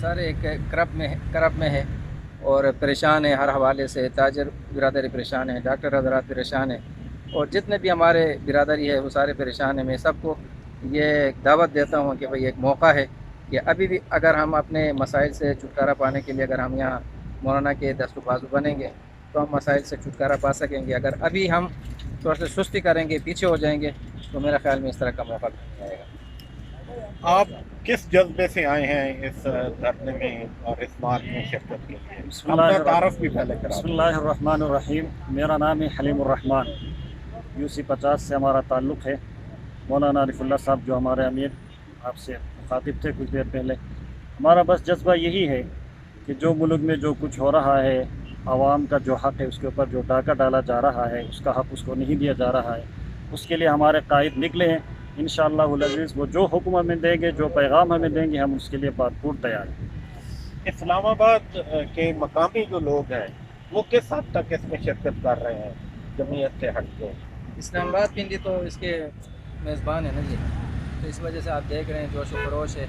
سارے ایک کرب میں ہے اور پریشان ہے، ہر حوالے سے تاجر برادری پریشان ہے، ڈاکٹر حضرات پریشان ہیں، اور جتنے بھی ہمارے برادری ہے وہ سارے پریشان ہیں۔ میں سب کو یہ دعوت دیتا ہوں کہ بھئی ایک موقع ہے کہ ابھی بھی اگر ہم اپنے مسائل سے چھٹکارا پانے کے لیے اگر ہم یہاں مولانا کے دست و بازو بنیں گے تو ہم مسائل سے چھٹکارا پا سکیں گے۔ اگر ابھی ہم تھوڑا سا سستی کریں گے، پیچھے ہو جائیں گے، تو میرا خیال میں اس طرح کا موقع بھی نہیں آئے گا۔ آپ کس جذبے سے آئے ہیں اس دھرنے میں اور اس مارچ میں شرکت کے لیے؟ اپنا تعارف بھی پہلے کرا بسم دیں۔ اللہ الرحمن الرحیم۔ میرا نام ہے حلیم الرحمن، UC 50 سے ہمارا تعلق ہے۔ مولانا عارف اللہ صاحب جو ہمارے امیر آپ سے مخاطب تھے کچھ دیر پہلے، ہمارا بس جذبہ یہی ہے کہ جو ملک میں جو کچھ ہو رہا ہے، عوام کا جو حق ہے اس کے اوپر جو ڈاکہ ڈالا جا رہا ہے، اس کا حق اس کو نہیں دیا جا رہا ہے، اس کے لیے ہمارے قائد نکلے ہیں۔ انشاءاللہ العزیز وہ جو حکم ہمیں دیں گے، جو پیغام ہمیں دیں گے، ہم اس کے لیے بھرپور تیار ہیں۔ اسلام آباد کے مقامی جو لوگ ہیں وہ کس حد تک اس میں شرکت کر رہے ہیں جمعیت سے ہٹ کے؟ اسلام آباد پنڈی تو اس کے میزبان ہے نا جی، تو اس وجہ سے آپ دیکھ رہے ہیں جوش و خروش ہے۔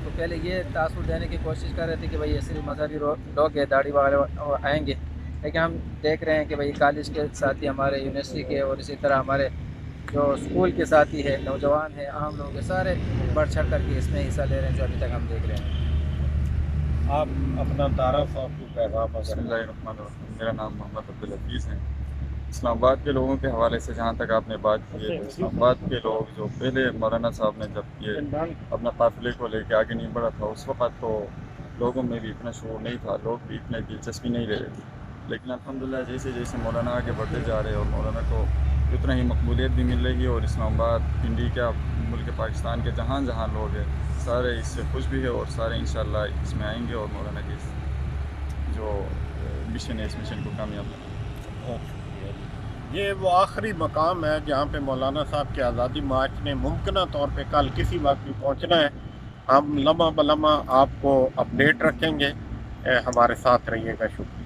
تو پہلے یہ تاثر دینے کی کوشش کر رہے تھے کہ بھئی یہ صرف مذہبی لوگ ہیں، داڑھی والے آئیں گے، لیکن ہم دیکھ رہے ہیں کہ بھئی کالج کے ساتھی ہمارے، یونیورسٹی کے، اور اسی طرح ہمارے جو اسکول کے ساتھی ہیں، نوجوان ہیں، عام لوگ ہیں، سارے بڑھ چڑھ کر کے اس میں حصہ لے رہے ہیں جو ابھی تک ہم دیکھ رہے ہیں۔ آپ اپنا تعارف اور کوئی پیغام بسم اگر؟ اللہ الرحمن الرحیم۔ میرا نام محمد عبدالعزیز ہے۔ اسلام آباد کے لوگوں کے حوالے سے جہاں تک آپ نے بات کی ہے، تو اسلام آباد کے لوگ جو پہلے مولانا صاحب نے جب یہ اپنا قافلے کو لے کے آگے نہیں بڑھا تھا، اس وقت تو لوگوں میں بھی اتنا شعور نہیں تھا، لوگ بھی اتنے دلچسپی نہیں لے رہے تھے، لیکن الحمدللہ جیسے جیسے مولانا آگے بڑھتے جا رہے ہیں اور مولانا کو اتنا ہی مقبولیت بھی مل رہی ہے، اور اسلام آباد پنڈی کا ملک پاکستان کے جہاں جہاں لوگ ہیں سارے اس سے خوش بھی ہے، اور سارے انشاءاللہ اس میں آئیں گے اور مولانا کی جو مشن ہے اس مشن کو کامیاب بنائیں۔ یہ وہ آخری مقام ہے جہاں پہ مولانا صاحب کے آزادی مارچ نے ممکنہ طور پہ کل کسی وقت بھی پہنچنا ہے۔ ہم لمحہ بلمحہ آپ کو اپڈیٹ رکھیں گے۔ ہمارے ساتھ رہیے گا، شکریہ۔